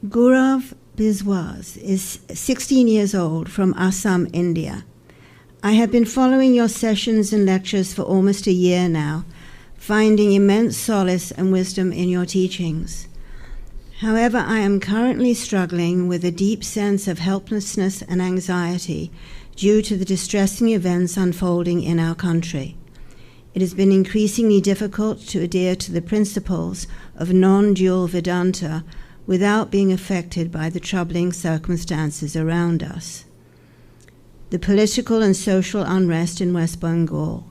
Gaurav Biswas is 16 years old from Assam, India. I have been following your sessions and lectures for almost a year now, finding immense solace and wisdom in your teachings. However, I am currently struggling with a deep sense of helplessness and anxiety due to the distressing events unfolding in our country. It has been increasingly difficult to adhere to the principles of non-dual Vedanta without being affected by the troubling circumstances around us. The political and social unrest in West Bengal,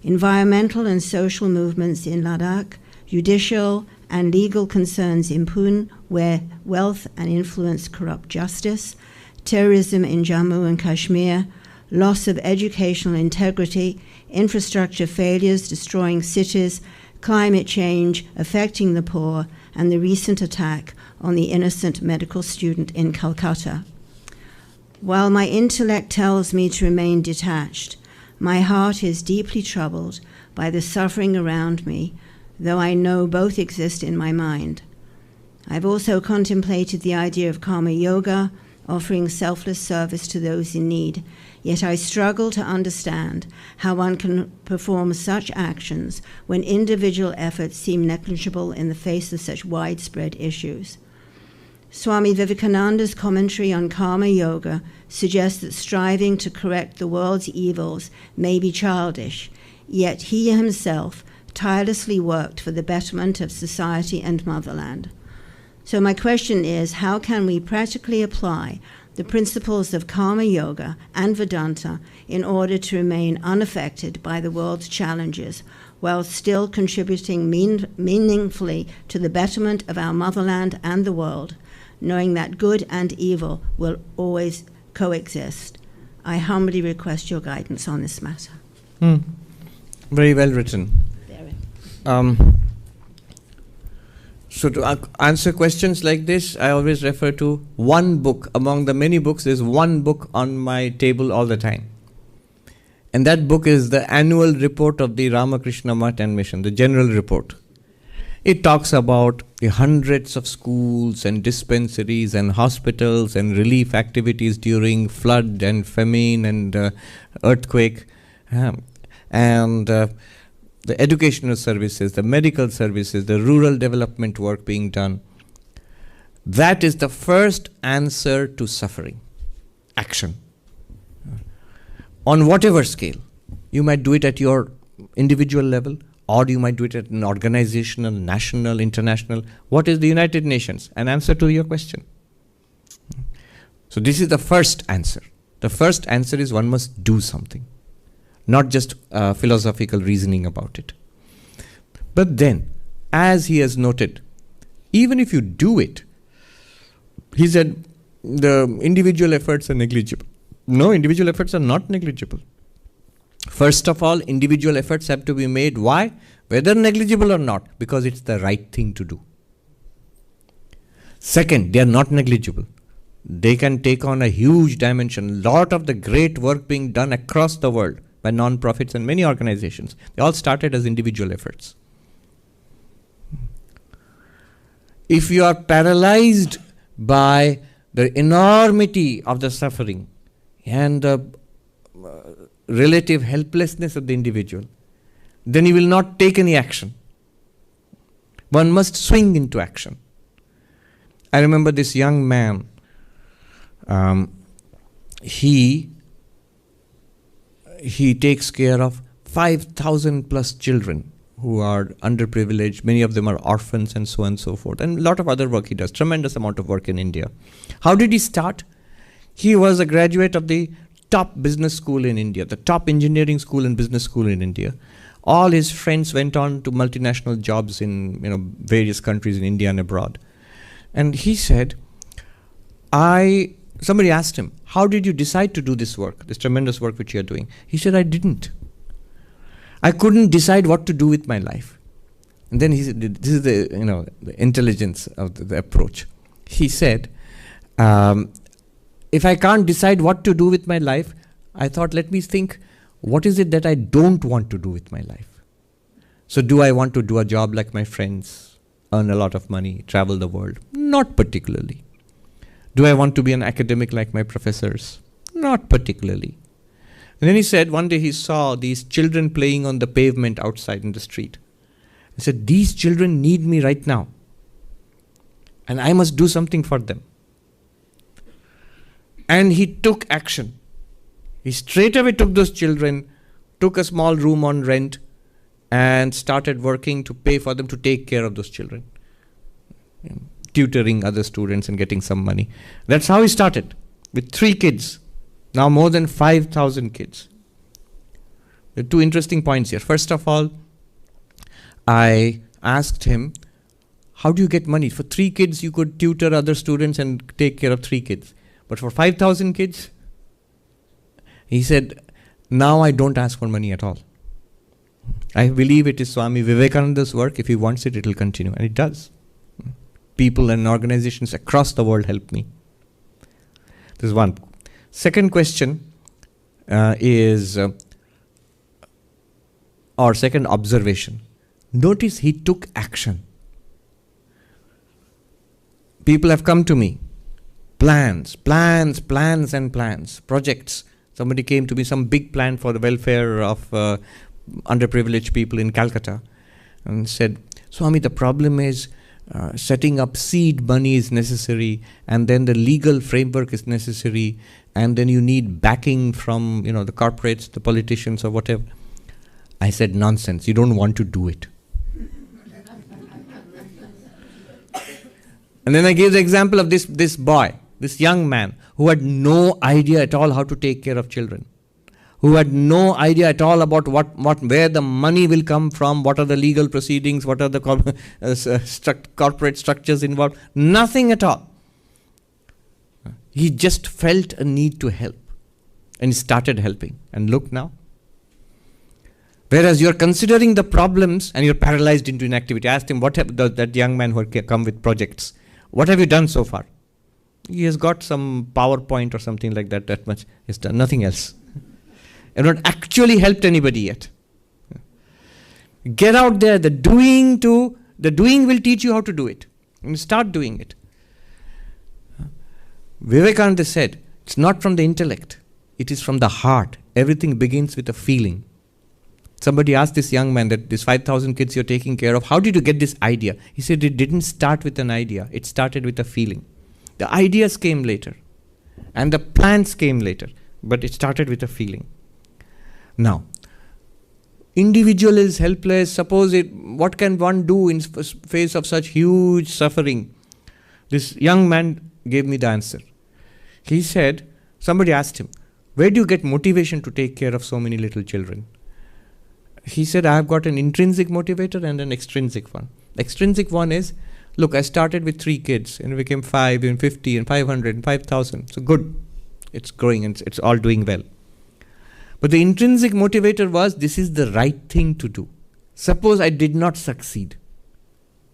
environmental and social movements in Ladakh, judicial and legal concerns in Pune, where wealth and influence corrupt justice, terrorism in Jammu and Kashmir, loss of educational integrity, infrastructure failures destroying cities, climate change affecting the poor, and the recent attack on the innocent medical student in Calcutta. While my intellect tells me to remain detached, my heart is deeply troubled by the suffering around me, though I know both exist in my mind. I've also contemplated the idea of karma yoga, offering selfless service to those in need, yet I struggle to understand how one can perform such actions when individual efforts seem negligible in the face of such widespread issues. Swami Vivekananda's commentary on karma yoga suggests that striving to correct the world's evils may be childish, yet he himself tirelessly worked for the betterment of society and motherland. So my question is, how can we practically apply the principles of karma yoga and Vedanta in order to remain unaffected by the world's challenges while still contributing meaningfully to the betterment of our motherland and the world, knowing that good and evil will always coexist? I humbly request your guidance on this matter. Very well written. So to answer questions like this, I always refer to one book. Among the many books, there's one book on my table all the time. And that book is the annual report of the Ramakrishna Math and Mission, the general report. It talks about the hundreds of schools and dispensaries and hospitals and relief activities during flood and famine and earthquake, and the educational services, the medical services, the rural development work being done. That is the first answer to suffering. Action. On whatever scale. You might do it at your individual level, or you might do it at an organizational, national, international. What is the United Nations? An answer to your question. So this is the first answer. The first answer is one must do something, not just philosophical reasoning about it. But then, as he has noted, even if you do it, he said the individual efforts are negligible. No, individual efforts are not negligible. First of all, individual efforts have to be made. Why? Whether negligible or not, because it's the right thing to do. Second, they are not negligible. They can take on a huge dimension. A lot of the great work being done across the world by non-profits and many organizations, they all started as individual efforts. If you are paralyzed by the enormity of the suffering and the relative helplessness of the individual, then you will not take any action. One must swing into action. I remember this young man, he takes care of 5,000 plus children who are underprivileged. Many of them are orphans and so on and so forth. And a lot of other work he does, tremendous amount of work in India. How did he start? He was a graduate of the top business school in India, the top engineering school and business school in India. All his friends went on to multinational jobs in various countries in India and abroad. And he said, somebody asked him, how did you decide to do this work, this tremendous work which you are doing? He said, I didn't. I couldn't decide what to do with my life. And then he said, this is the intelligence of the approach. He said, if I can't decide what to do with my life, I thought, let me think, what is it that I don't want to do with my life? So do I want to do a job like my friends, earn a lot of money, travel the world? Not particularly. Do I want to be an academic like my professors? Not particularly. And then he said, one day he saw these children playing on the pavement outside in the street. He said, these children need me right now. And I must do something for them. And he took action. He straight away took those children, took a small room on rent, and started working to pay for them to take care of those children. Tutoring other students and getting some money. That's how he started, with 3 kids. Now more than 5,000 kids. There are 2 interesting points here. First of all, I asked him, how do you get money? For 3 kids, you could tutor other students and take care of 3 kids. But for 5,000 kids, he said, now I don't ask for money at all. I believe it is Swami Vivekananda's work. If he wants it, it will continue. And it does. People and organizations across the world help me. This is one. Second question or second observation. Notice he took action. People have come to me. Plans, and plans. Projects. Somebody came to me, some big plan for the welfare of underprivileged people in Calcutta, and said, Swami, the problem is setting up seed money is necessary, and then the legal framework is necessary, and then you need backing from the corporates, the politicians, or whatever. I said, nonsense, you don't want to do it. And then I gave the example of this boy, this young man, who had no idea at all how to take care of children, who had no idea at all about where the money will come from, what are the legal proceedings, what are the corporate structures involved, nothing at all. He just felt a need to help, and he started helping. And look now. Whereas you're considering the problems and you're paralyzed into inactivity. I asked him, what have that young man who had come with projects, what have you done so far? He has got some PowerPoint or something like that much. He's done nothing else. I've not actually helped anybody yet. Get out there. The doing will teach you how to do it. And start doing it. Vivekananda said, it's not from the intellect. It is from the heart. Everything begins with a feeling. Somebody asked this young man that these 5,000 kids you're taking care of, how did you get this idea? He said it didn't start with an idea. It started with a feeling. The ideas came later. And the plans came later. But it started with a feeling. Now, individual is helpless. What can one do in face of such huge suffering? This young man gave me the answer. He said, somebody asked him, where do you get motivation to take care of so many little children? He said, I have got an intrinsic motivator and an extrinsic one. The extrinsic one is, look, I started with 3 kids and became 5 and 50 and 500 and 5,000. So good. It's growing and it's all doing well. But the intrinsic motivator was, this is the right thing to do. Suppose I did not succeed.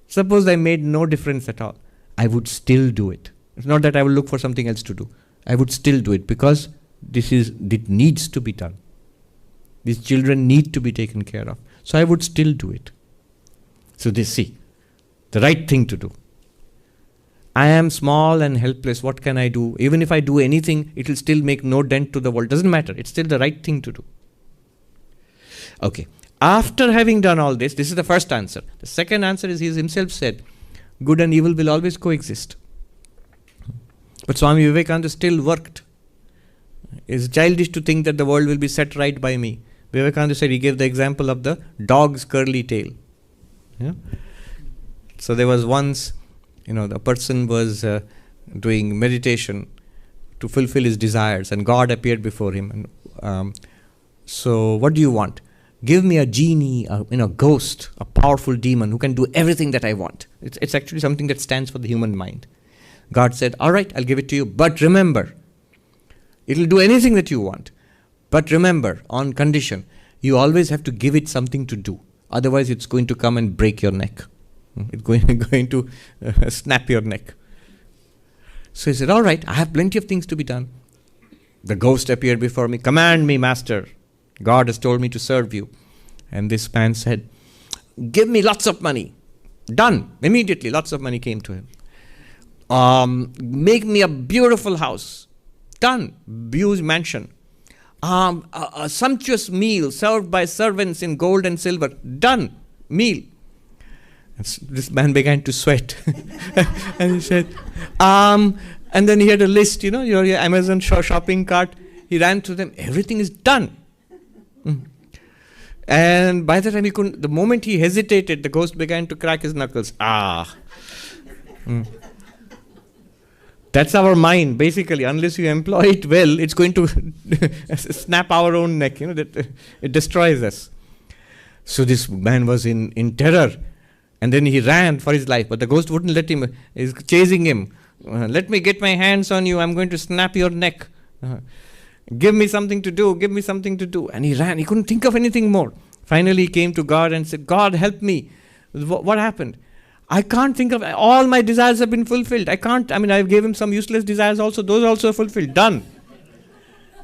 Suppose I made no difference at all. I would still do it. It's not that I will look for something else to do. I would still do it because it needs to be done. These children need to be taken care of. So I would still do it. So they see, the right thing to do. I am small and helpless. What can I do? Even if I do anything, it will still make no dent to the world. Doesn't matter. It's still the right thing to do. Okay. After having done all this is the first answer. The second answer is he himself said, good and evil will always coexist. But Swami Vivekananda still worked. It's childish to think that the world will be set right by me. Vivekananda said, he gave the example of the dog's curly tail. Yeah? So there was once, the person was doing meditation to fulfill his desires, and God appeared before him. And so what do you want? Give me a genie, a ghost, a powerful demon who can do everything that I want. It's actually something that stands for the human mind. God said, all right, I'll give it to you. But remember, it'll do anything that you want. But remember, on condition, you always have to give it something to do. Otherwise, it's going to come and break your neck. It's going to snap your neck. So he said, all right, I have plenty of things to be done. The ghost appeared before me. Command me, master. God has told me to serve you. And this man said, give me lots of money. Done. Immediately, lots of money came to him. Make me a beautiful house. Done. Huge mansion. A sumptuous meal served by servants in gold and silver. Done. Meal. This man began to sweat. And he said, and then he had a list, your Amazon shopping cart. He ran through them. Everything is done. And by the time the moment he hesitated, the ghost began to crack his knuckles. That's our mind, basically. Unless you employ it well, it's going to snap our own neck. That it destroys us. So this man was in terror. And then he ran for his life. But the ghost wouldn't let him. He's chasing him. Let me get my hands on you. I'm going to snap your neck. Give me something to do. Give me something to do. And he ran. He couldn't think of anything more. Finally, he came to God and said, God, help me. What happened? I can't think of, all my desires have been fulfilled. I gave him some useless desires also. Those also are fulfilled. Done.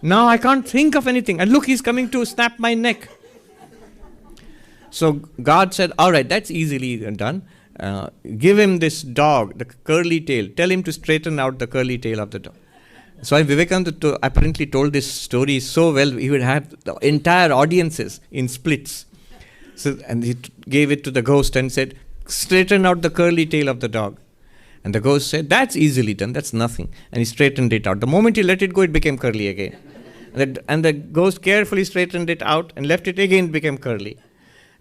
Now I can't think of anything. And look, he's coming to snap my neck. So God said, all right, that's easily done. Give him this dog, the curly tail. Tell him to straighten out the curly tail of the dog. So Vivekananda apparently told this story so well, he would have the entire audiences in splits. And he gave it to the ghost and said, straighten out the curly tail of the dog. And the ghost said, that's easily done, that's nothing. And he straightened it out. The moment he let it go, it became curly again. And the ghost carefully straightened it out and left it again, it became curly.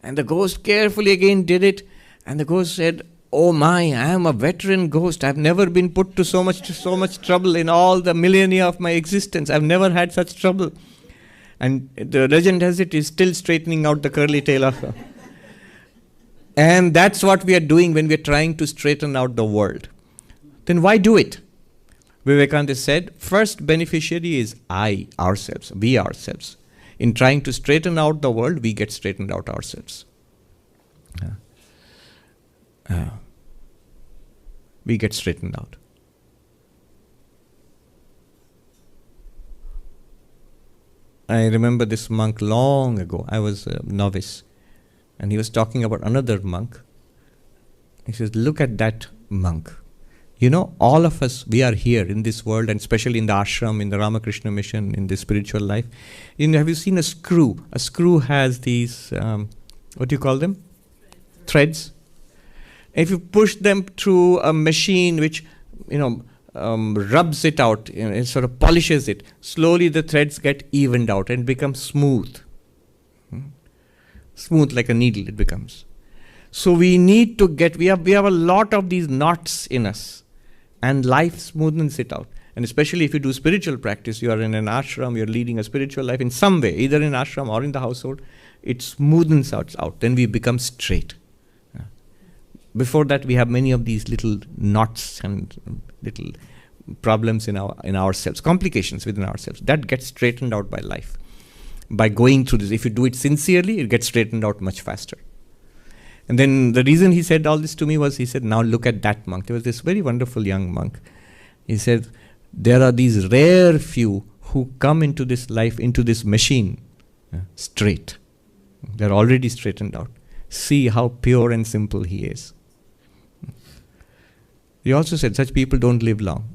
And the ghost carefully again did it. And the ghost said, oh my, I am a veteran ghost. I've never been put to so much trouble in all the millennia of my existence. I've never had such trouble. And the legend has it, is still straightening out the curly tail of her. And that's what we are doing when we are trying to straighten out the world. Then why do it? Vivekananda said, first beneficiary is we ourselves. In trying to straighten out the world, we get straightened out ourselves. We get straightened out. I remember this monk long ago. I was a novice. And he was talking about another monk. He says, look at that monk. All of us, we are here in this world, and especially in the ashram, in the Ramakrishna mission, in the spiritual life. Have you seen a screw? A screw has these, what do you call them? Threads. If you push them through a machine which, rubs it out, it sort of polishes it, slowly the threads get evened out and become smooth. Smooth like a needle it becomes. So we need to we have a lot of these knots in us, and life smoothens it out. And especially if you do spiritual practice, you are in an ashram, you're leading a spiritual life in some way, either in ashram or in the household, it smoothens out. Then we become straight. Before that, we have many of these little knots and little problems in ourselves, complications within ourselves. That gets straightened out by life. By going through this, if you do it sincerely, it gets straightened out much faster. And then the reason he said all this to me was, he said, now look at that monk. There was this very wonderful young monk. He said, there are these rare few who come into this life, into this machine, straight. They're already straightened out. See how pure and simple he is. He also said, such people don't live long.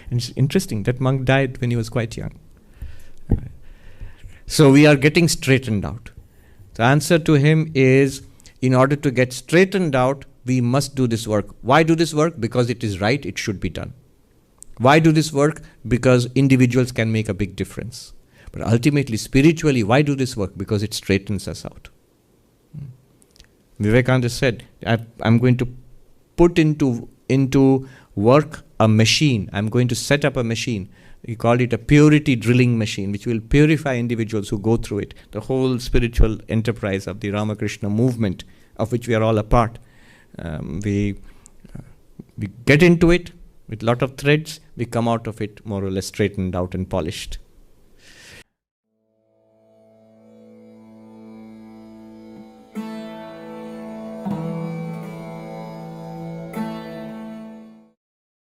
And it's interesting, that monk died when he was quite young. So we are getting straightened out. The answer to him is, in order to get straightened out, we must do this work. Why do this work? Because it is right, it should be done. Why do this work? Because individuals can make a big difference. But ultimately, spiritually, why do this work? Because it straightens us out. Vivekananda said, I'm going to put into work a machine. I'm going to set up a machine. He called it a purity drilling machine, which will purify individuals who go through it. The whole spiritual enterprise of the Ramakrishna movement, of which we are all a part. We get into it with a lot of threads. We come out of it more or less straightened out and polished.